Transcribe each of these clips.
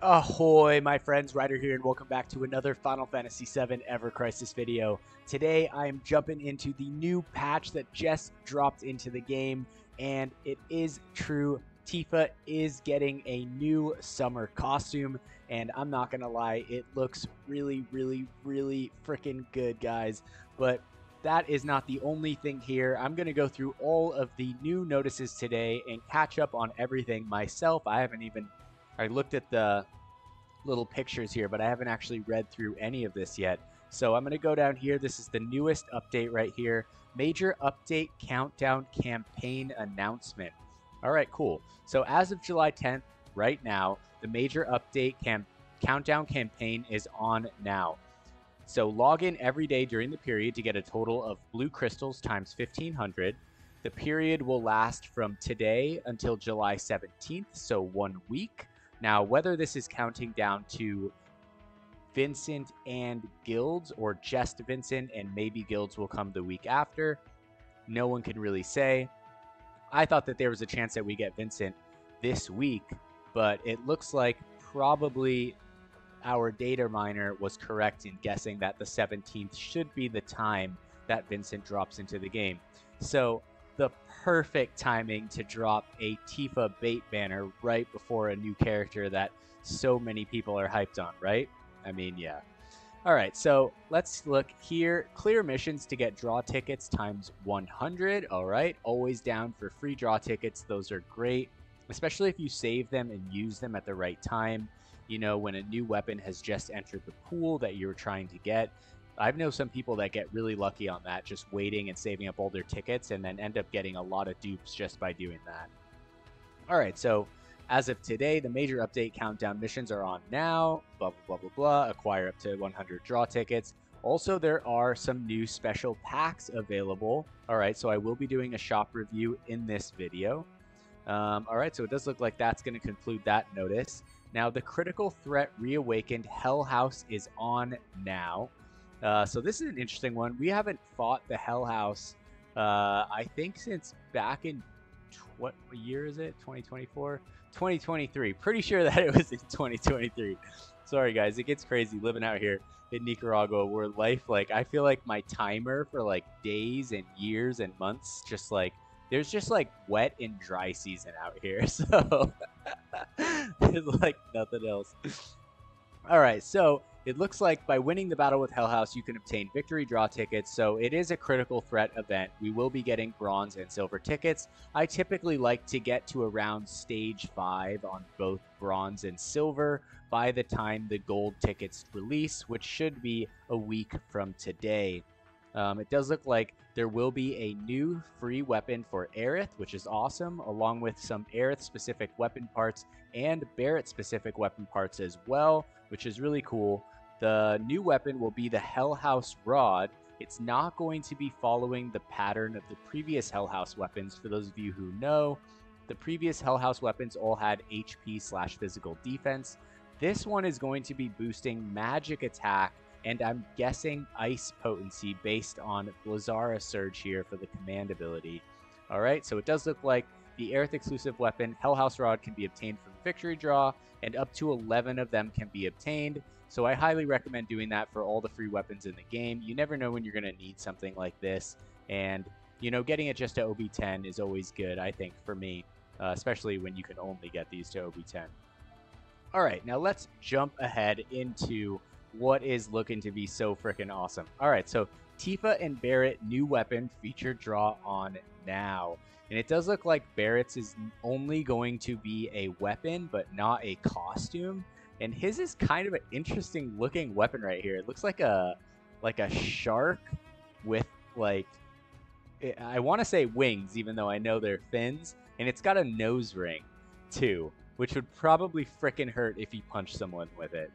Ahoy, my friends, Ryder here, and welcome back to another Final Fantasy VII Ever Crisis video. Today, I am jumping into the new patch that just dropped into the game, and it is true, Tifa is getting a new summer costume, and I'm not gonna lie, it looks really freaking good, guys. But that is not the only thing here. I'm gonna go through all of the new notices today and catch up on everything myself. I looked at the little pictures here, but I haven't actually read through any of this yet. So I'm going to go down here. This is the newest update right here. Major update countdown campaign announcement. All right, cool. So as of July 10th, right now, the major update countdown campaign is on now. So log in every day during the period to get a total of blue crystals times 1,500. The period will last from today until July 17th, so 1 week. Now, whether this is counting down to Vincent and guilds or just Vincent and maybe guilds will come the week after, no one can really say. I thought that there was a chance that we get Vincent this week, but it looks like probably our data miner was correct in guessing that the 17th should be the time that Vincent drops into the game. So the perfect timing to drop a Tifa bait banner right before a new character that so many people are hyped on, right? I mean, yeah. All right, so let's look here. Clear missions to get draw tickets times 100. All right, always down for free draw tickets. Those are great, especially if you save them and use them at the right time. You know, when a new weapon has just entered the pool that you're trying to get. I know some people that get really lucky on that, just waiting and saving up all their tickets and then end up getting a lot of dupes just by doing that. All right, so as of today, the major update countdown missions are on now, blah, blah, blah, blah, blah. Acquire up to 100 draw tickets. Also, there are some new special packs available. All right, so I will be doing a shop review in this video. All right, so it does look like that's going to conclude that notice. Now, the Critical Threat Reawakened Hell House is on now. So this is an interesting one. We haven't fought the Hell House, I think, since back in, what year is it? 2024? 2023. Pretty sure that it was in 2023. Sorry, guys. It gets crazy living out here in Nicaragua where life, like, I feel like my timer for, like, days and years and months, just, like, there's just, like, wet and dry season out here. So, there's, like, nothing else. All right, so it looks like by winning the battle with Hell House, you can obtain victory draw tickets. So it is a critical threat event. We will be getting bronze and silver tickets. I typically like to get to around stage 5 on both bronze and silver by the time the gold tickets release, which should be a week from today. It does look like there will be a new free weapon for Aerith, which is awesome, along with some Aerith-specific weapon parts and Barret-specific weapon parts as well, which is really cool. The new weapon will be the Hell House Rod. It's not going to be following the pattern of the previous Hell House weapons. For those of you who know, the previous Hell House weapons all had HP/physical defense. This one is going to be boosting magic attack, and I'm guessing ice potency based on Blazara Surge here for the command ability. All right, so it does look like the Aerith exclusive weapon, Hell House Rod, can be obtained from Victory Draw, and up to 11 of them can be obtained. So I highly recommend doing that for all the free weapons in the game. You never know when you're going to need something like this. And, you know, getting it just to OB10 is always good, I think, for me, especially when you can only get these to OB10. All right, now let's jump ahead into what is looking to be so freaking awesome. All right, so Tifa and Barret new weapon feature draw on now. And it does look like Barret's is only going to be a weapon, but not a costume. And his is kind of an interesting looking weapon right here. It looks like a shark with, like, I want to say wings, even though I know they're fins. And it's got a nose ring too, which would probably frickin' hurt if you punch someone with it.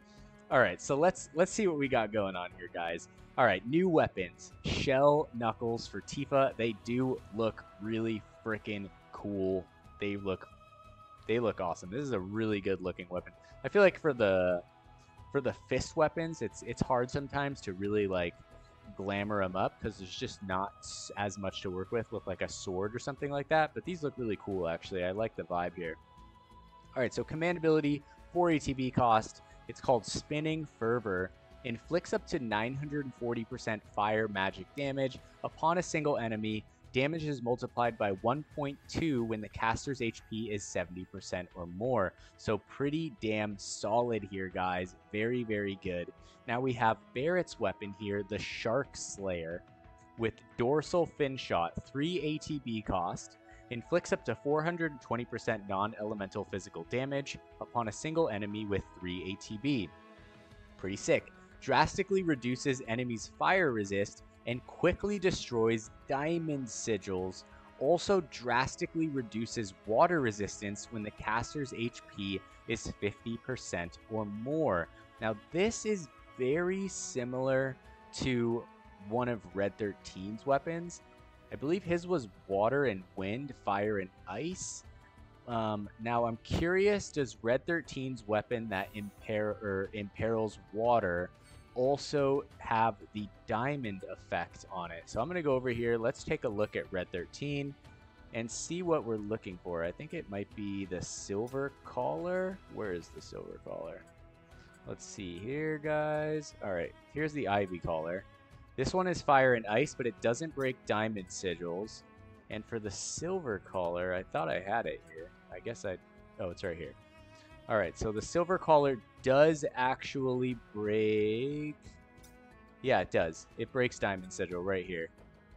All right, so let's see what we got going on here, guys. All right, new weapons. Shell Knuckles for Tifa. They do look really freaking cool. They look they look awesome. This is a really good looking weapon. I feel like for the fist weapons, it's hard sometimes to really like glamour them up because there's just not as much to work with like a sword or something like that. But these look really cool, actually. I like the vibe here. All right, so command ability, 4 ATB cost. It's called Spinning Fervor. Inflicts up to 940% fire magic damage upon a single enemy. Damage is multiplied by 1.2 when the caster's HP is 70% or more. So pretty damn solid here, guys. Very, very good. Now we have Barret's weapon here, the Sharkslayer, with dorsal fin shot, 3 ATB cost. Inflicts up to 420% non-elemental physical damage upon a single enemy with 3 ATB. Pretty sick. Drastically reduces enemies' fire resist and quickly destroys diamond sigils. Also drastically reduces water resistance when the caster's HP is 50% or more. Now this is very similar to one of Red 13's weapons. I believe his was water and wind, fire and ice. Now I'm curious, does Red 13's weapon that imperils water also have the diamond effect on it? So I'm going to go over here. Let's take a look at Red 13 and see what we're looking for. I think it might be the silver collar. Where is the silver collar? Let's see here, guys. All right, here's the ivy collar. This one is fire and ice, but it doesn't break diamond sigils. And for the silver collar, I thought I had it here. I guess oh, it's right here. All right, so the silver collar does actually break. Yeah, it does. It breaks diamond sigil right here.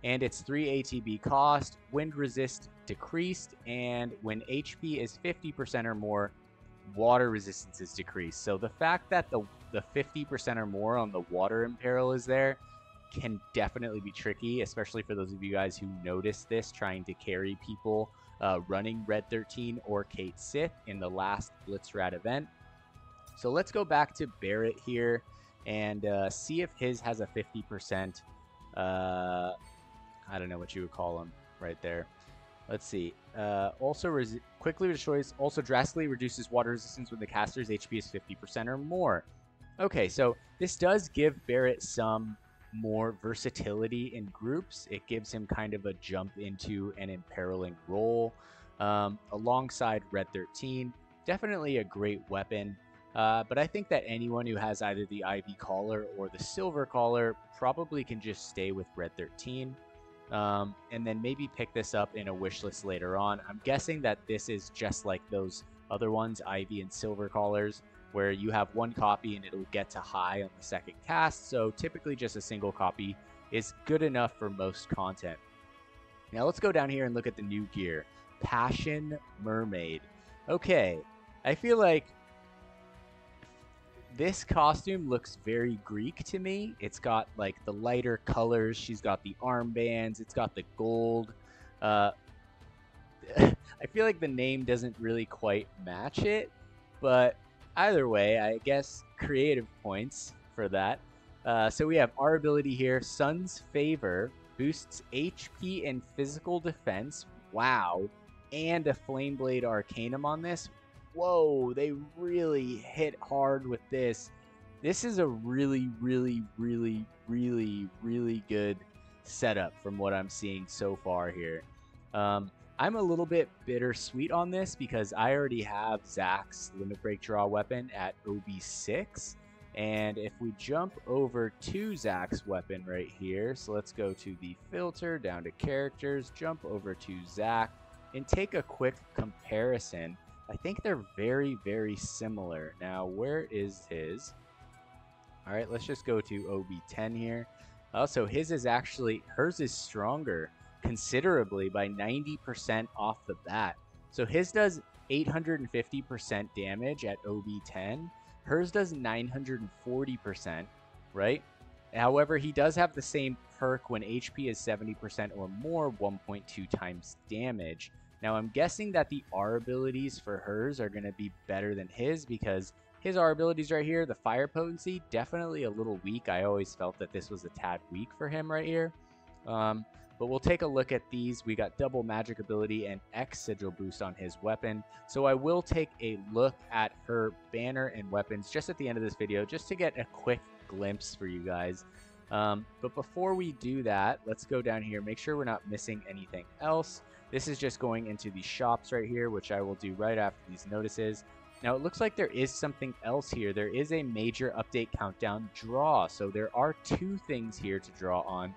And it's 3 ATB cost, wind resist decreased, and when HP is 50% or more, water resistance is decreased. So the fact that the 50% or more on the water imperil is there can definitely be tricky, especially for those of you guys who noticed this trying to carry people running Red 13 or Kate Sith in the last Blitzrad event. So let's go back to Barret here and see if his has a 50%. I don't know what you would call him right there. Let's see. Also quickly destroys, also drastically reduces water resistance when the caster's HP is 50% or more. Okay, so this does give Barret some more versatility in groups. It gives him kind of a jump into an imperiling role alongside Red 13. Definitely a great weapon. But I think that anyone who has either the Ivy Collar or the Silver Collar probably can just stay with Red 13. And then maybe pick this up in a wish list later on. I'm guessing that this is just like those other ones, Ivy and Silver Collars, where you have one copy and it'll get to high on the second cast. So typically just a single copy is good enough for most content. Now let's go down here and look at the new gear. Passion Mermaid. Okay, I feel like this costume looks very Greek to me. It's got like the lighter colors. She's got the armbands. It's got the gold. I feel like the name doesn't really quite match it, but either way, I guess creative points for that. So we have our ability here. Sun's Favor boosts HP and physical defense. Wow. And a Flame Blade Arcanum on this. Whoa, they really hit hard with this. This is a really, really, really, really, really good setup from what I'm seeing so far here. I'm a little bit bittersweet on this because I already have Zach's Limit Break Draw weapon at OB6. And if we jump over to Zach's weapon right here, so let's go to the filter, down to characters, jump over to Zach, and take a quick comparison. I think they're very, very similar. Now, where is his? All right, let's just go to OB10 here. So his is actually, hers is stronger considerably by 90% off the bat. So his does 850% damage at OB10. Hers does 940%, right? However, he does have the same perk when HP is 70% or more, 1.2 times damage. Now, I'm guessing that the R abilities for hers are going to be better than his because his R abilities right here, the fire potency, definitely a little weak. I always felt that this was a tad weak for him right here. But we'll take a look at these. We got double magic ability and X sigil boost on his weapon. So I will take a look at her banner and weapons just at the end of this video, just to get a quick glimpse for you guys. But before we do that, let's go down here, make sure we're not missing anything else. This is just going into the shops right here, which I will do right after these notices. Now, it looks like there is something else here. There is a major update countdown draw. So there are 2 things here to draw on.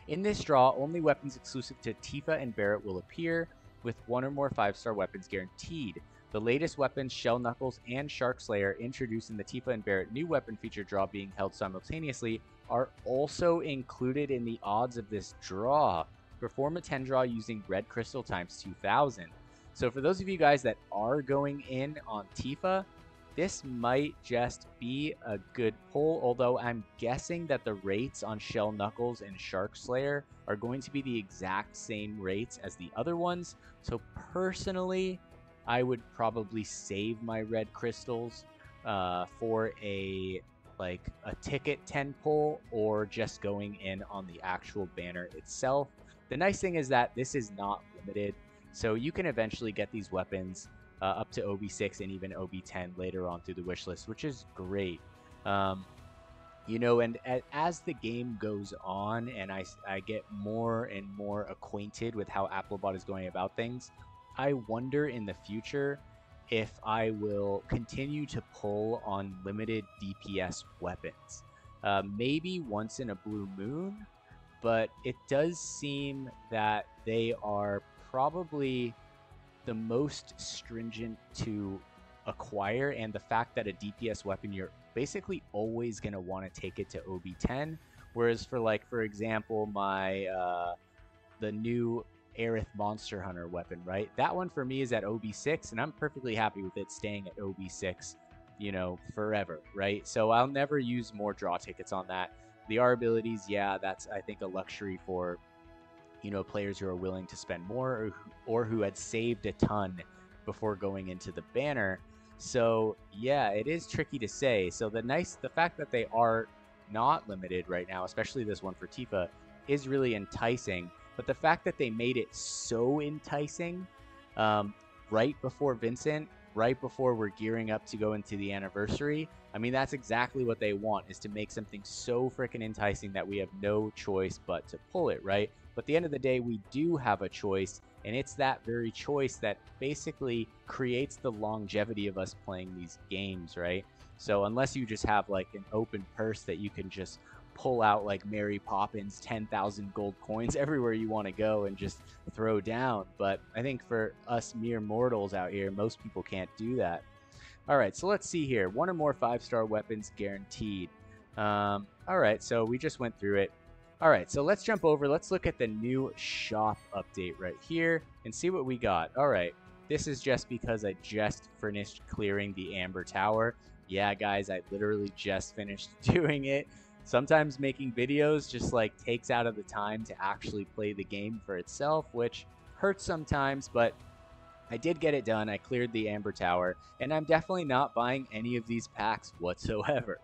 In this draw, only weapons exclusive to Tifa and Barret will appear, with 1 or more 5-star weapons guaranteed. The latest weapons, Shell Knuckles and Sharkslayer, introduced in the Tifa and Barret new weapon feature draw being held simultaneously, are also included in the odds of this draw. Perform a 10 draw using red crystal times 2000. So for those of you guys that are going in on Tifa, this might just be a good pull, although I'm guessing that the rates on Shell Knuckles and Sharkslayer are going to be the exact same rates as the other ones. So personally, I would probably save my red crystals for a ticket 10 pull, or just going in on the actual banner itself. The nice thing is that this is not limited, so you can eventually get these weapons up to OB6 and even OB10 later on through the wish list, which is great. You know, and as the game goes on and I get more and more acquainted with how Applebot is going about things, I wonder in the future if I will continue to pull on limited DPS weapons. Maybe once in a blue moon, but it does seem that they are probably the most stringent to acquire, and the fact that a DPS weapon, you're basically always going to want to take it to OB10, whereas for example, my the new Aerith Monster Hunter weapon, right? That one for me is at OB6, and I'm perfectly happy with it staying at OB6, you know, forever, right? So I'll never use more draw tickets on that. The R abilities, yeah, that's, I think, a luxury for, you know, players who are willing to spend more, or who had saved a ton before going into the banner. So yeah, it is tricky to say. So the fact that they are not limited right now, especially this one for Tifa, is really enticing. But the fact that they made it so enticing right before Vincent, right before we're gearing up to go into the anniversary, I mean, that's exactly what they want, is to make something so freaking enticing that we have no choice but to pull it, right? But at the end of the day, we do have a choice, and it's that very choice that basically creates the longevity of us playing these games, right? So unless you just have like an open purse that you can just pull out like Mary Poppins 10,000 gold coins everywhere you want to go and just throw down, but I think for us mere mortals out here, most people can't do that. All right, so let's see here. 1 or more 5-star weapons guaranteed. All right, so we just went through it. All right, so let's jump over. Let's look at the new shop update right here and see what we got. All right, this is just because I just finished clearing the Amber Tower. Yeah, guys, I literally just finished doing it. Sometimes making videos just like takes out of the time to actually play the game for itself, which hurts sometimes, but I did get it done. I cleared the Amber Tower, and I'm definitely not buying any of these packs whatsoever.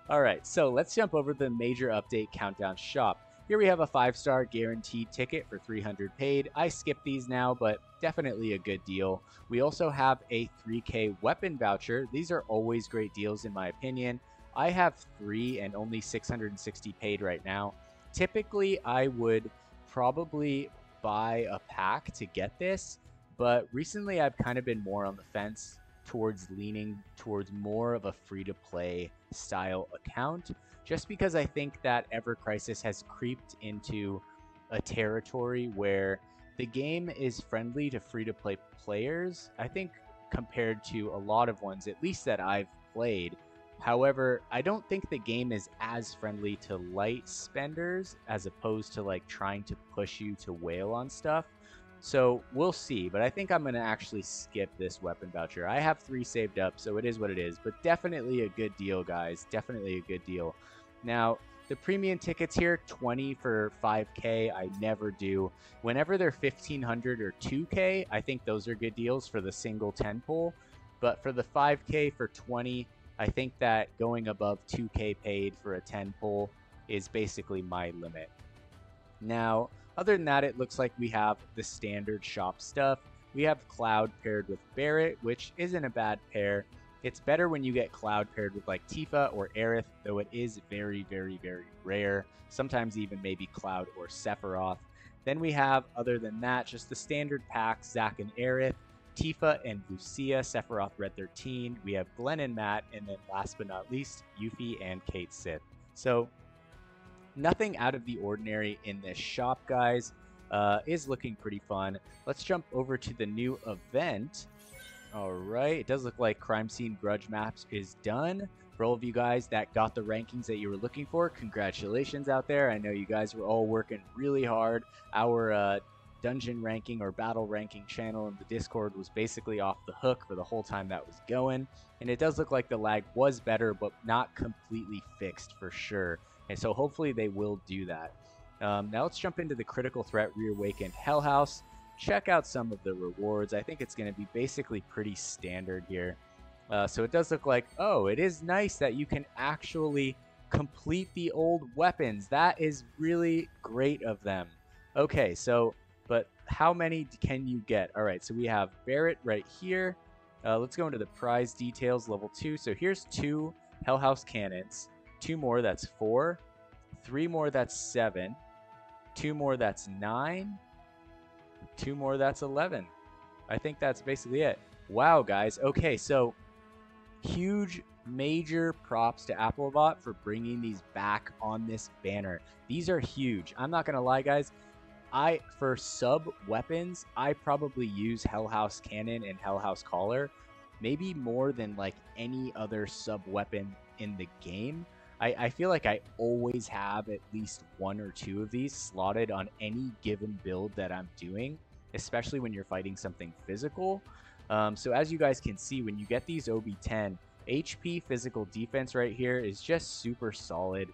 All right, so let's jump over to the major update countdown shop. Here we have a 5-star guaranteed ticket for 300 paid. I skipped these now, but definitely a good deal. We also have a 3K weapon voucher. These are always great deals in my opinion. I have 3 and only 660 paid right now. Typically, I would probably buy a pack to get this, but recently I've kind of been more on the fence towards leaning towards more of a free-to-play style account, just because I think that Ever Crisis has creeped into a territory where the game is friendly to free-to-play players, I think, compared to a lot of ones, at least that I've played. However, I don't think the game is as friendly to light spenders as opposed to like trying to push you to wail on stuff. So we'll see, but I think I'm going to actually skip this weapon voucher. I have 3 saved up, so it is what it is, but definitely a good deal, guys. Definitely a good deal. Now, the premium tickets here, 20 for 5K, I never do. Whenever they're 1,500 or 2K, I think those are good deals for the single 10 pull. But for the 5K for 20, I think that going above 2K paid for a 10 pull is basically my limit. Now, Other than that, it looks like we have the standard shop stuff. We have Cloud paired with Barret, which isn't a bad pair. It's better when you get Cloud paired with like Tifa or Aerith, though it is very, very, very rare. Sometimes even maybe Cloud or Sephiroth. Then we have, other than that, just the standard pack, Zack and Aerith, Tifa and Lucia, Sephiroth Red 13. We have Glenn and Matt, and then last but not least, Yuffie and Kate Sith. So nothing out of the ordinary in this shop, guys. Is looking pretty fun. Let's jump over to the new event. All right, it does look like Crime Scene Grudge Maps is done. For all of you guys that got the rankings that you were looking for, congratulations out there. I know you guys were all working really hard. Our dungeon ranking or battle ranking channel in the Discord was basically off the hook for the whole time that was going. And it does look like the lag was better, but not completely fixed for sure. And so hopefully they will do that. Now let's jump into the Critical Threat Reawakened Hell House. Check out some of the rewards. I think it's going to be basically pretty standard here. So it does look like, oh, it is nice that you can actually complete the old weapons. That is really great of them. Okay, so, but how many can you get? All right, so we have Barret right here. Let's go into the prize details, level 2. So here's 2 Hell House cannons. 2 more, that's 4. 3 more, that's 7. 2 more, that's 9. 2 more, that's 11. I think that's basically it. Wow, guys. Okay, so huge, major props to Applebot for bringing these back on this banner. These are huge. I'm not going to lie, guys. For sub weapons, I probably use Hell House Cannon and Hell House Collar maybe more than like any other sub weapon in the game. I feel like I always have at least 1 or 2 of these slotted on any given build that I'm doing, especially when you're fighting something physical. So as you guys can see, when you get these OB10, HP physical defense right here is just super solid.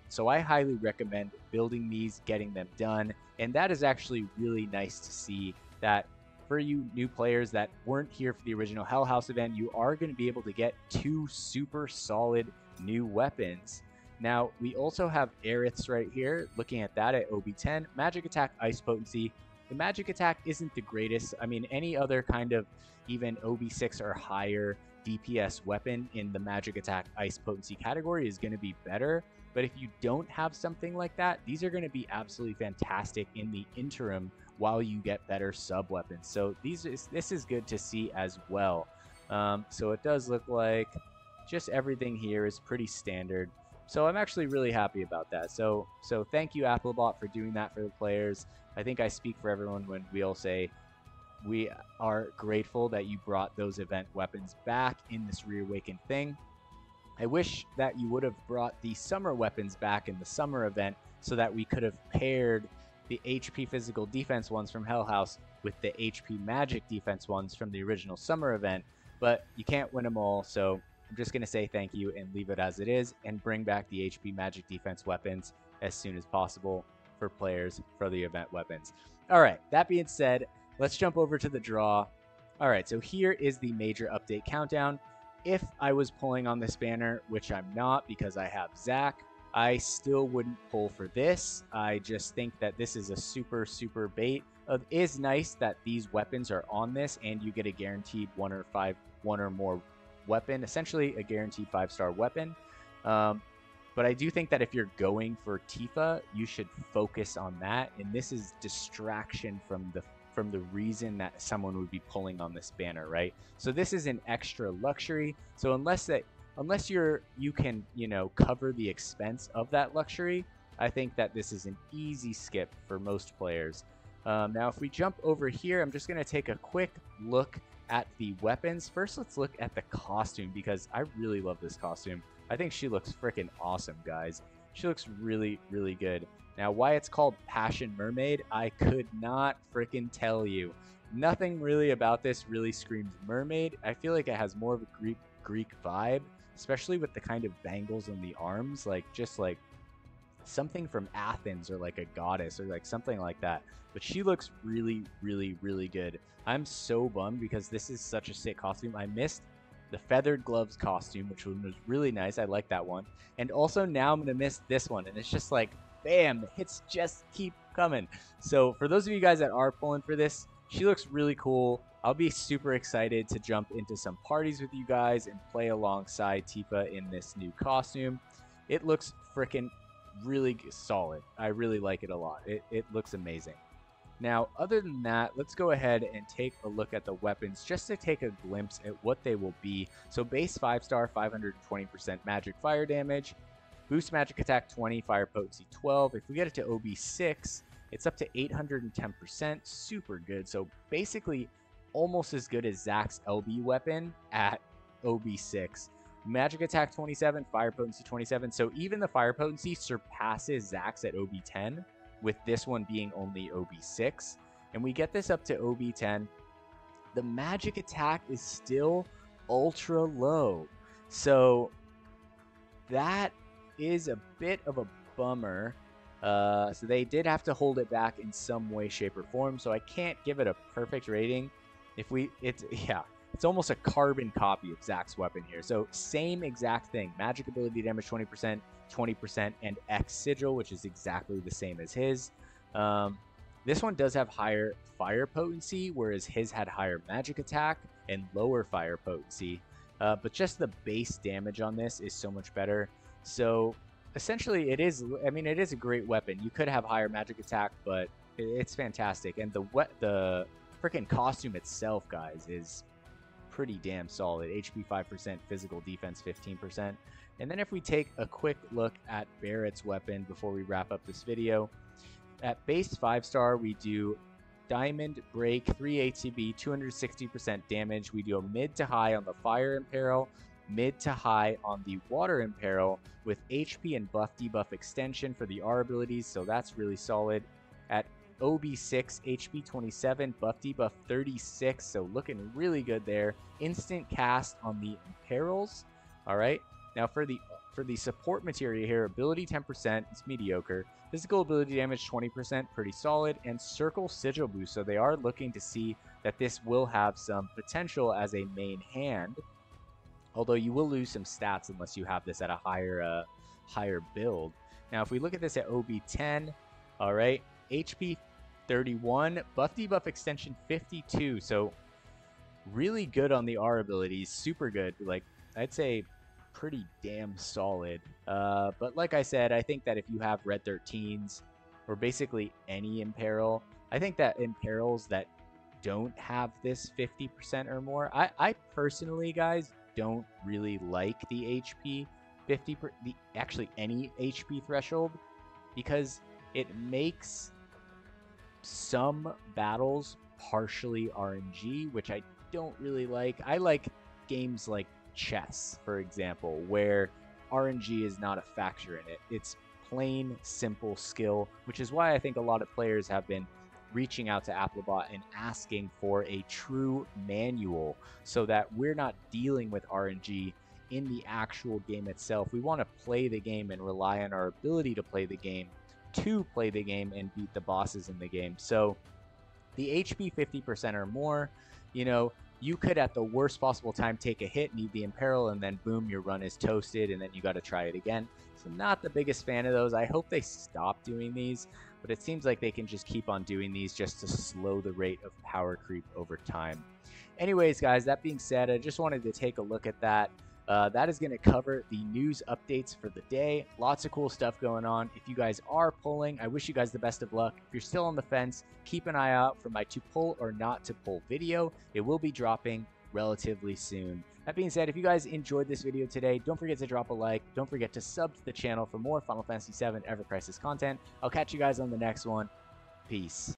So I highly recommend building these, getting them done. And that is actually really nice to see that for you new players that weren't here for the original Hell House event, you are going to be able to get 2 super solid new weapons. Now, we also have Aeriths right here. Looking at that at OB10, Magic Attack, Ice Potency. The Magic Attack isn't the greatest. I mean, any other kind of even OB6 or higher DPS weapon in the Magic Attack, Ice Potency category is going to be better. But if you don't have something like that, these are going to be absolutely fantastic in the interim while you get better sub weapons. So this is good to see as well. So it does look like just everything here is pretty standard. So I'm actually really happy about that. So thank you, Applebot, for doing that for the players. I think I speak for everyone when we all say we are grateful that you brought those event weapons back in this Reawakened thing. I wish that you would have brought the summer weapons back in the summer event so that we could have paired the HP physical defense ones from Hell House with the HP magic defense ones from the original summer event. But you can't win them all, so I'm just going to say thank you and leave it as it is and bring back the HP magic defense weapons as soon as possible for players for the event weapons. All right, that being said, let's jump over to the draw. All right, so here is the major update countdown. If I was pulling on this banner, which I'm not because I have Zack, I still wouldn't pull for this. I just think that this is a super, super bait. It is nice that these weapons are on this and you get a guaranteed one or more weapon, essentially a guaranteed 5-star weapon. But I do think that if you're going for Tifa, you should focus on that. And this is distraction from the reason that someone would be pulling on this banner, right? So this is an extra luxury. So unless you can, you know, cover the expense of that luxury, I think that this is an easy skip for most players. Now, if we jump over here, I'm just going to take a quick look at the weapons. First, let's look at the costume because I really love this costume. I think she looks freaking awesome, guys. She looks really, really good. Now, why it's called Passion Mermaid, I could not freaking tell you. Nothing really about this really screams mermaid. I feel like it has more of a Greek vibe, especially with the kind of bangles on the arms, like just like something from Athens or like a goddess or like something like that. But she looks really, really, really good. I'm so bummed because this is such a sick costume. I missed the feathered gloves costume, which was really nice. I like that one. And also now I'm going to miss this one. And it's just like, bam, the hits just keep coming. So for those of you guys that are pulling for this, she looks really cool. I'll be super excited to jump into some parties with you guys and play alongside Tifa in this new costume. It looks freaking really solid. I really like it a lot. It looks amazing. Now, other than that, let's go ahead and take a look at the weapons just to take a glimpse at what they will be. So base 5-star, 520% magic fire damage, boost magic attack 20, fire potency 12. If we get it to OB6, it's up to 810%, super good. So basically almost as good as Zack's LB weapon at OB6. Magic attack 27, fire potency 27. So even the fire potency surpasses Zack's at OB10. With this one being only OB6, and we get this up to OB10. The magic attack is still ultra low, so that is a bit of a bummer. So they did have to hold it back in some way, shape, or form, so I can't give it a perfect rating. It's almost a carbon copy of Zack's weapon here. So same exact thing, magic ability damage 20%, 20%, and X sigil, which is exactly the same as his. This one does have higher fire potency, whereas his had higher magic attack and lower fire potency. But just the base damage on this is so much better. So essentially it is a great weapon. You could have higher magic attack, but it's fantastic. And the freaking costume itself, guys, is pretty damn solid. HP 5%, physical defense 15%. And then if we take a quick look at Barret's weapon before we wrap up this video, at base 5-star, we do Diamond Break, 3 ATB, 260% damage. We do a mid to high on the Fire Imperil, mid to high on the Water Imperil, with HP and buff debuff extension for the R abilities, so that's really solid. At OB6, HP 27, buff debuff 36, so looking really good there. Instant cast on the Imperils, all right? Now for the support material here, ability 10%, it's mediocre. Physical ability damage 20%, pretty solid. And circle sigil boost, so they are looking to see that this will have some potential as a main hand. Although you will lose some stats unless you have this at a higher build. Now if we look at this at OB10, all right, HP 31, buff debuff extension 52, so really good on the R abilities, super good. Like I'd say pretty damn solid. But like I said, I think that if you have red 13s or basically any Imperil, I think that Imperils that don't have this 50% or more, I personally, guys, don't really like the HP 50, actually any HP threshold, because it makes some battles partially RNG, which I don't really like. I like games like chess, for example, where RNG is not a factor in it. It's plain simple skill, which is why I think a lot of players have been reaching out to Applebot and asking for a true manual so that we're not dealing with RNG in the actual game itself. We want to play the game and rely on our ability to play the game and beat the bosses in the game. So the HP 50% or more, you know, you could at the worst possible time take a hit, need the Imperil, and then boom, your run is toasted, and then you got to try it again. So not the biggest fan of those. I hope they stop doing these, but it seems like they can just keep on doing these just to slow the rate of power creep over time. Anyways, guys, that being said, I just wanted to take a look at that. That is going to cover the news updates for the day. Lots of cool stuff going on. If you guys are pulling, I wish you guys the best of luck. If you're still on the fence, keep an eye out for my to pull or not to pull video. It will be dropping relatively soon. That being said, if you guys enjoyed this video today, don't forget to drop a like. Don't forget to sub to the channel for more Final Fantasy VII Ever Crisis content. I'll catch you guys on the next one. Peace.